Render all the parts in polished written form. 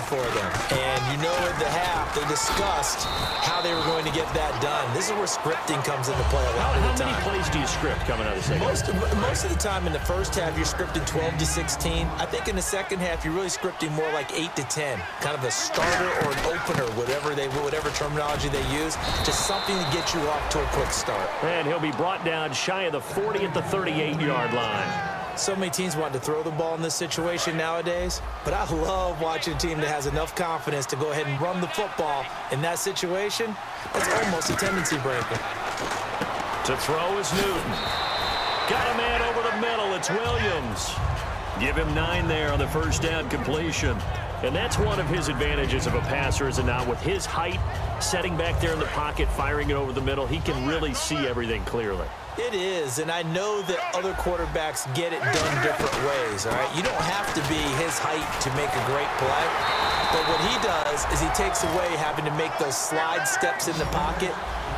play for them. And you know at the half, they discussed how they were going to get that done. This is where scripting comes into play a lot of the time. How many plays do you script coming out of the second half? Most of the time in the first half, you're scripting 12 to 16. I think in the second half, you're really scripting more like 8 to 10. Kind of a starter or an opener, whatever terminology they use. Just something to get you off to a quick start. And he'll be brought down shy of the 40 at the 38-yard line. So many teams want to throw the ball in this situation nowadays, but I love watching a team that has enough confidence to go ahead and run the football in that situation. That's almost a tendency breaker. To throw is Newton. Got a man over the middle. It's Williams. Give him 9 there on the first down completion. And that's one of his advantages of a passer, is it not? With his height, setting back there in the pocket, firing it over the middle, he can really see everything clearly. It is, and I know that other quarterbacks get it done different ways, all right? You don't have to be his height to make a great play, but what he does is he takes away having to make those slide steps in the pocket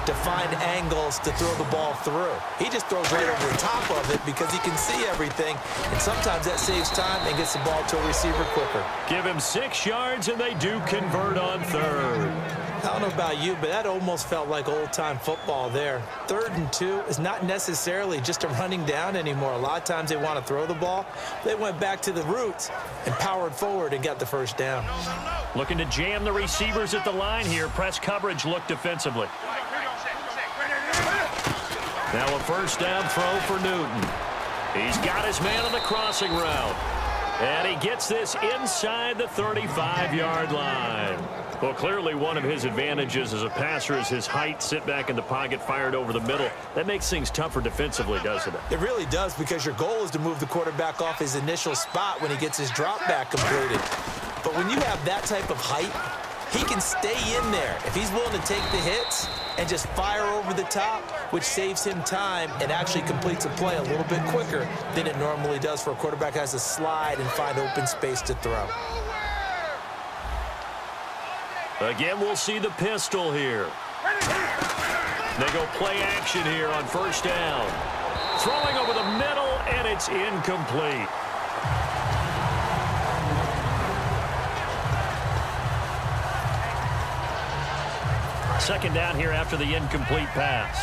to find angles to throw the ball through. He just throws right over the top of it because he can see everything, and sometimes that saves time and gets the ball to a receiver quicker. Give him 6 yards, and they do convert on third. I don't know about you, but that almost felt like old-time football there. 3rd and 2 is not necessarily just a running down anymore. A lot of times they want to throw the ball. They went back to the roots and powered forward and got the first down. Looking to jam the receivers at the line here. Press coverage look defensively. Now a first down throw for Newton. He's got his man on the crossing route. And he gets this inside the 35-yard line. Well, clearly one of his advantages as a passer is his height, sit back in the pocket, fired over the middle. That makes things tougher defensively, doesn't it? It really does, because your goal is to move the quarterback off his initial spot when he gets his drop back completed. But when you have that type of height, he can stay in there if he's willing to take the hits and just fire over the top, which saves him time and actually completes a play a little bit quicker than it normally does for a quarterback who has to slide and find open space to throw. Again, we'll see the pistol here. They go play action here on first down. Throwing over the middle, and it's incomplete. Second down here after the incomplete pass.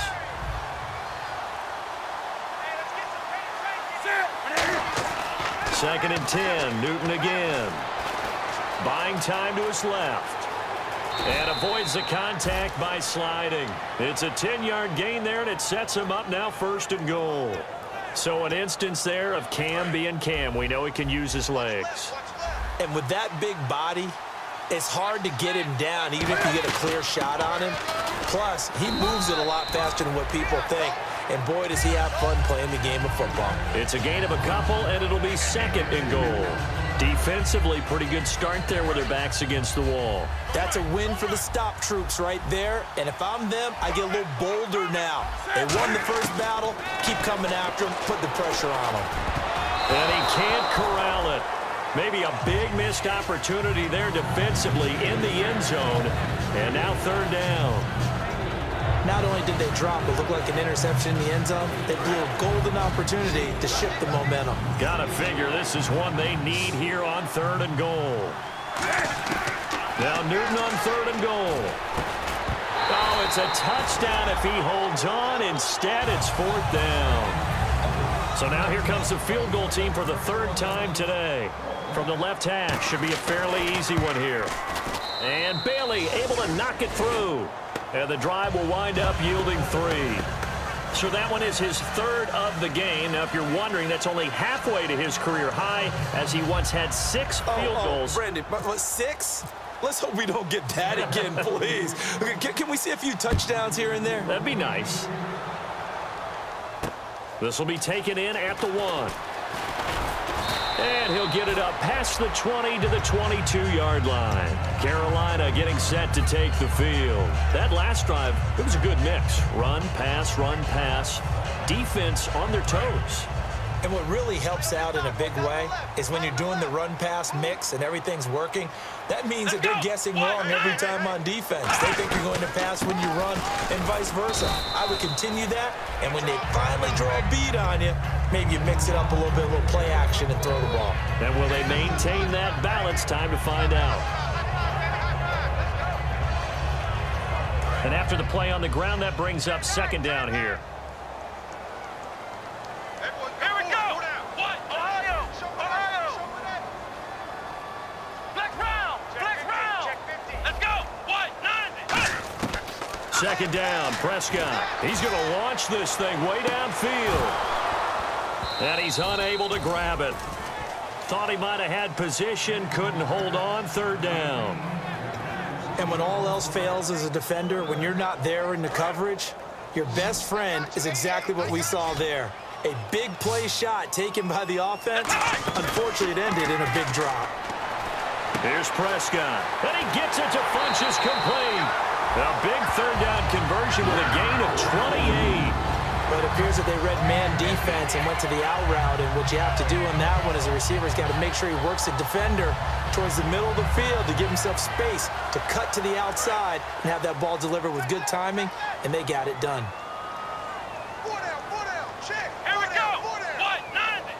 Second and 10, Newton again. Buying time to his left. And avoids the contact by sliding. It's a 10-yard gain there, and it sets him up now 1st and goal. So an instance there of Cam being Cam. We know he can use his legs. And with that big body, it's hard to get him down even if you get a clear shot on him. Plus, he moves it a lot faster than what people think. And boy, does he have fun playing the game of football. It's a gain of a couple, and it'll be 2nd and goal. Defensively, pretty good start there with their backs against the wall. That's a win for the stop troops right there. And if I'm them, I get a little bolder now. They won the first battle. Keep coming after them. Put the pressure on them. And he can't corral it. Maybe a big missed opportunity there defensively in the end zone. And now 3rd down. Not only did they drop what looked like an interception in the end zone, they blew a golden opportunity to shift the momentum. Gotta figure this is one they need here on 3rd and goal. Now Newton on 3rd and goal. Oh, it's a touchdown if he holds on. Instead, it's 4th down. So now here comes the field goal team for the 3rd time today. From the left hash, should be a fairly easy one here. And Bailey able to knock it through. And the drive will wind up yielding 3. So that one is his 3rd of the game. Now, if you're wondering, that's only halfway to his career high, as he once had 6 field goals. Brandon, what, 6? Let's hope we don't get that again, please. Okay, can we see a few touchdowns here and there? That'd be nice. This will be taken in at the 1. And he'll get it up past the 20 to the 22-yard line. Carolina getting set to take the field. That last drive, it was a good mix. Run, pass, defense on their toes. And what really helps out in a big way is when you're doing the run-pass mix and everything's working, that means that they're guessing wrong every time on defense. They think you're going to pass when you run and vice versa. I would continue that, and when they finally draw a bead on you, maybe you mix it up a little bit, a little play action and throw the ball. And will they maintain that balance? Time to find out. And after the play on the ground, that brings up second down here. Here we go. What? Ohio. Flex round. Let's go. What? 90. Second down, Prescott. He's going to launch this thing way downfield. And he's unable to grab it. Thought he might have had position, couldn't hold on, third down. And when all else fails as a defender, when you're not there in the coverage, your best friend is exactly what we saw there. A big play shot taken by the offense. Unfortunately, it ended in a big drop. Here's Prescott, and he gets it to Funchess complete. A big third down conversion with a gain of 28. But it appears that they read man defense and went to the out route. And what you have to do on that one as a receiver is got to make sure he works the defender towards the middle of the field to give himself space to cut to the outside and have that ball delivered with good timing, and they got it done. Check. Here we go. What? 90.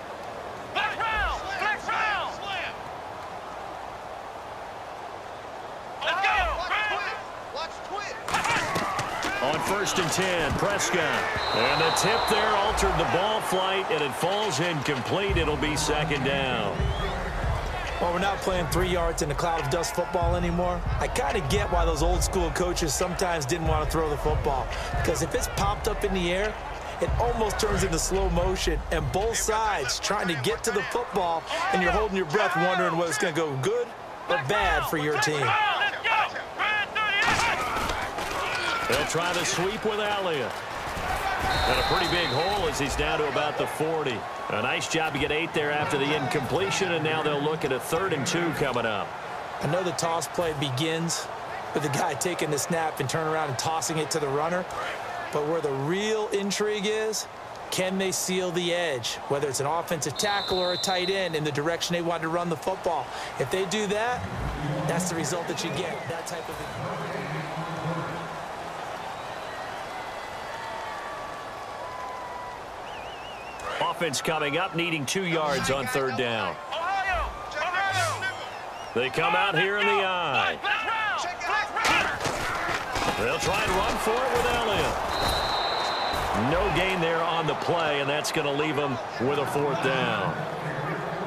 Flex round. Let's go. Watch twist. On 1st and 10, Prescott. And the tip there altered the ball flight, and it falls incomplete. It'll be second down. Well, we're not playing 3 yards in a cloud of dust football anymore. I kind of get why those old school coaches sometimes didn't want to throw the football. Because if it's popped up in the air, it almost turns into slow motion, and both sides trying to get to the football, and you're holding your breath wondering whether it's going to go good or bad for your team. Let's go. They'll try the sweep with Elliott. And a pretty big hole as he's down to about the 40. A nice job to get 8 there after the incompletion, and now they'll look at a 3rd and 2 coming up. I know the toss play begins with the guy taking the snap and turning around and tossing it to the runner. But where the real intrigue is, can they seal the edge, whether it's an offensive tackle or a tight end, in the direction they want to run the football? If they do that, that's the result that you get, that type of thing. Offense coming up, needing 2 yards on 3rd down. Ohio. They come out here in the eye. They'll try and run for it with Elliott. No gain there on the play, and that's going to leave them with a 4th down.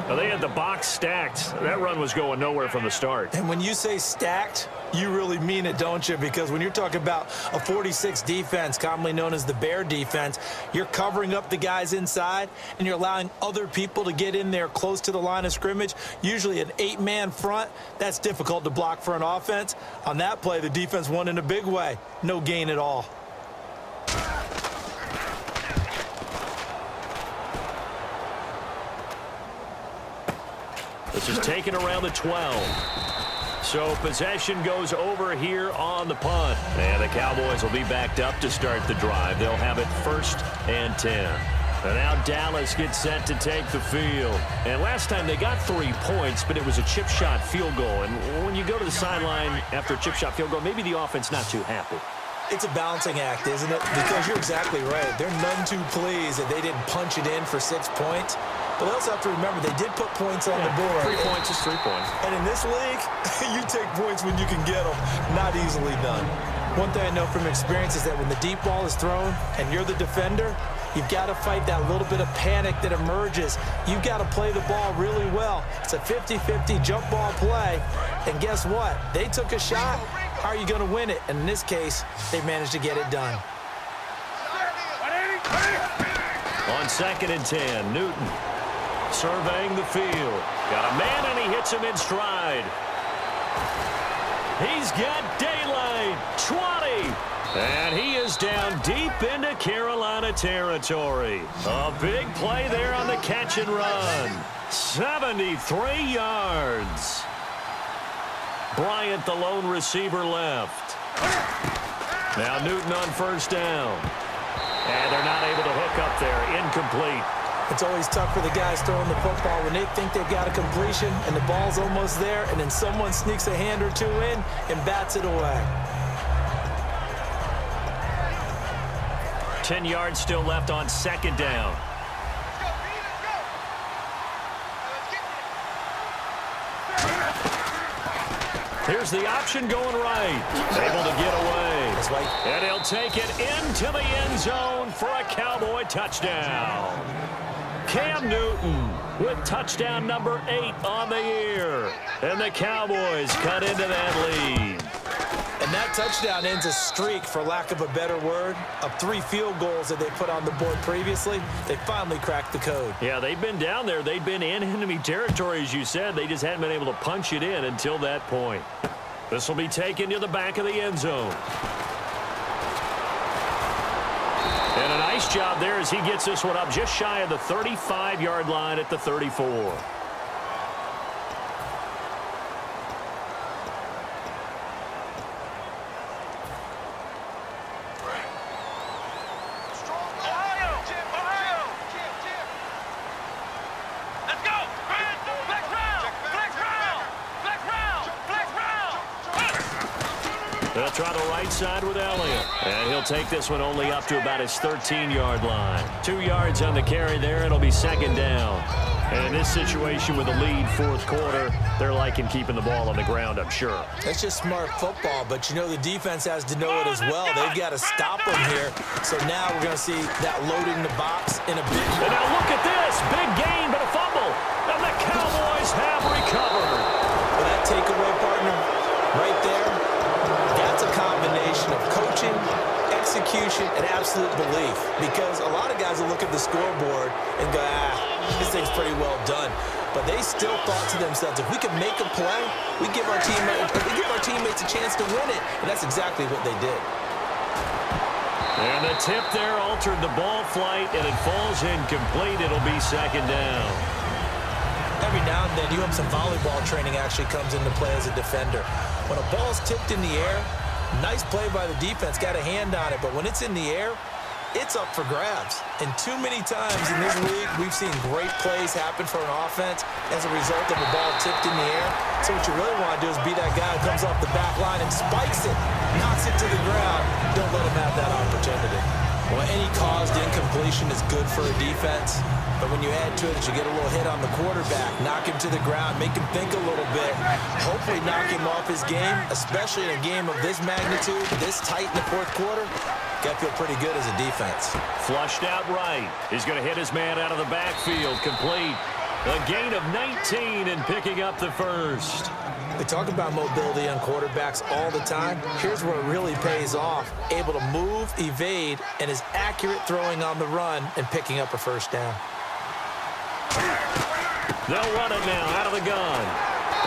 Now, they had the box stacked. That run was going nowhere from the start. And when you say stacked, you really mean it, don't you? Because when you're talking about a 46 defense, commonly known as the Bear defense, you're covering up the guys inside, and you're allowing other people to get in there close to the line of scrimmage, usually an 8-man front. That's difficult to block for an offense. On that play, the defense won in a big way. No gain at all. This is taken around the 12. So possession goes over here on the punt. And the Cowboys will be backed up to start the drive. They'll have it 1st and 10. And now Dallas gets set to take the field. And last time they got 3 points, but it was a chip shot field goal. And when you go to the sideline after a chip shot field goal, maybe the offense not too happy. It's a balancing act, isn't it? Because you're exactly right. They're none too pleased that they didn't punch it in for 6 points. But they also have to remember they did put points on the board. 3 points is 3 points. And in this league, you take points when you can get them. Not easily done. One thing I know from experience is that when the deep ball is thrown and you're the defender, you've got to fight that little bit of panic that emerges. You've got to play the ball really well. It's a 50-50 jump ball play. And guess what? They took a shot. How are you going to win it? And in this case, they managed to get it done. On 2nd and 10, Newton surveying the field. Got a man, and he hits him in stride. He's got daylight. 20. And he is down deep into Carolina territory. A big play there on the catch and run. 73 yards. Bryant, the lone receiver, left. Now Newton on 1st down. And they're not able to hook up there. Incomplete. It's always tough for the guys throwing the football when they think they've got a completion and the ball's almost there, and then someone sneaks a hand or 2 in and bats it away. 10 yards still left on 2nd down. Here's the option going right. Able to get away. That's right. And he'll take it into the end zone for a Cowboy touchdown. Cam Newton with touchdown number 8 on the year. And the Cowboys cut into that lead. And that touchdown ends a streak, for lack of a better word, of 3 field goals that they put on the board previously. They finally cracked the code. Yeah, they've been down there. They've been in enemy territory, as you said. They just hadn't been able to punch it in until that point. This will be taken to the back of the end zone. And a nice job there as he gets this one up just shy of the 35-yard line at the 34. They'll try the right side with Elliott. And he'll take this one only up to about his 13-yard line. 2 yards on the carry there. It'll be second down. And in this situation with a lead fourth quarter, they're liking keeping the ball on the ground, I'm sure. That's just smart football, but you know the defense has to know it as well. They've got to stop them here. So now we're going to see that loading the box in a big way. And now look at this. Big gain, but a fumble. And the Cowboys have recovered. Well, that takeaway, partner, right there, that's a combination of coaching, execution, and absolute belief. Because a lot of guys will look at the scoreboard and go, this thing's pretty well done. But they still thought to themselves, if we can make a play, we give our teammates a chance to win it. And that's exactly what they did. And the tip there altered the ball flight, and it falls incomplete. It'll be second down. Every now and then, you have some volleyball training actually comes into play as a defender. When a ball's tipped in the air, nice play by the defense, got a hand on it. But when it's in the air, it's up for grabs. And too many times in this league, we've seen great plays happen for an offense as a result of a ball tipped in the air. So what you really want to do is be that guy who comes off the back line and spikes it, knocks it to the ground. Don't let him have that opportunity. Well, any caused incompletion is good for a defense. But when you add to it that you get a little hit on the quarterback, knock him to the ground, make him think a little bit, hopefully knock him off his game, especially in a game of this magnitude, this tight in the fourth quarter, got to feel pretty good as a defense. Flushed out right. He's going to hit his man out of the backfield. Complete. A gain of 19 and picking up the first. We talk about mobility on quarterbacks all the time. Here's where it really pays off. Able to move, evade, and is accurate throwing on the run and picking up a first down. They'll run it now out of the gun.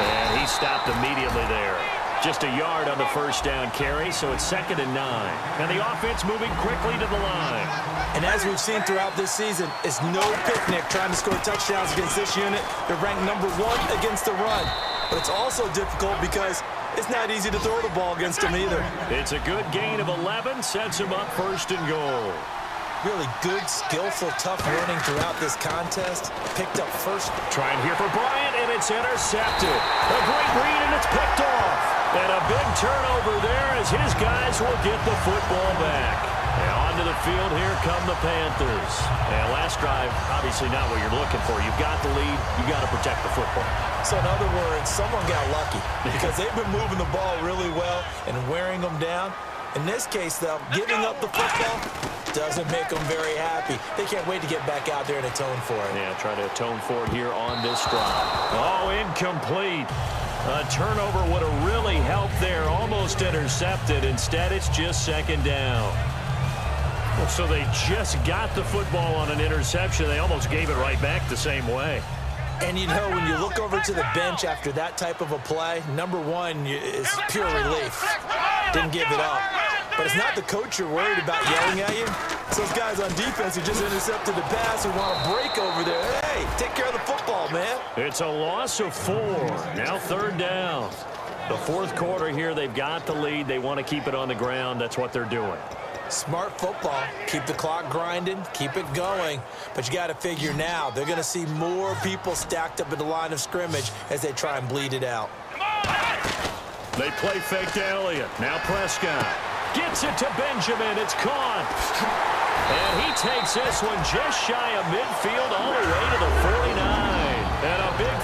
And he stopped immediately there. Just a yard on the first down carry, so it's 2nd and 9. And the offense moving quickly to the line. And as we've seen throughout this season, it's no picnic trying to score touchdowns against this unit. They're ranked number 1 against the run. But it's also difficult because it's not easy to throw the ball against them either. It's a good gain of 11, sets him up 1st and goal. Really good, skillful, tough running throughout this contest. Picked up first. Trying here for Bryant, and it's intercepted. A great read, and it's picked off. And a big turnover there as his guys will get the football back. And onto the field, here come the Panthers. And last drive, obviously not what you're looking for. You've got the lead. You've got to protect the football. So in other words, someone got lucky because they've been moving the ball really well and wearing them down. In this case, though, giving up the football doesn't make them very happy. They can't wait to get back out there and atone for it. Yeah, try to atone for it here on this drive. Oh, incomplete. A turnover would have really helped there. Almost intercepted. Instead, it's just 2nd down. Well, so they just got the football on an interception. They almost gave it right back the same way. And, you know, when you look over to the bench after that type of a play, number 1 is pure relief. Didn't give it up. But it's not the coach you're worried about yelling at you. It's those guys on defense who just intercepted the pass who want to break over there. Hey, take care of the football, man. It's a loss of 4. Now 3rd down. The fourth quarter here, they've got the lead. They want to keep it on the ground. That's what they're doing. Smart football. Keep the clock grinding. Keep it going. But you got to figure now, they're going to see more people stacked up in the line of scrimmage as they try and bleed it out. They play fake to Elliott. Now Prescott gets it to Benjamin. It's caught. And he takes this one just shy of midfield all the way to the 49. And a big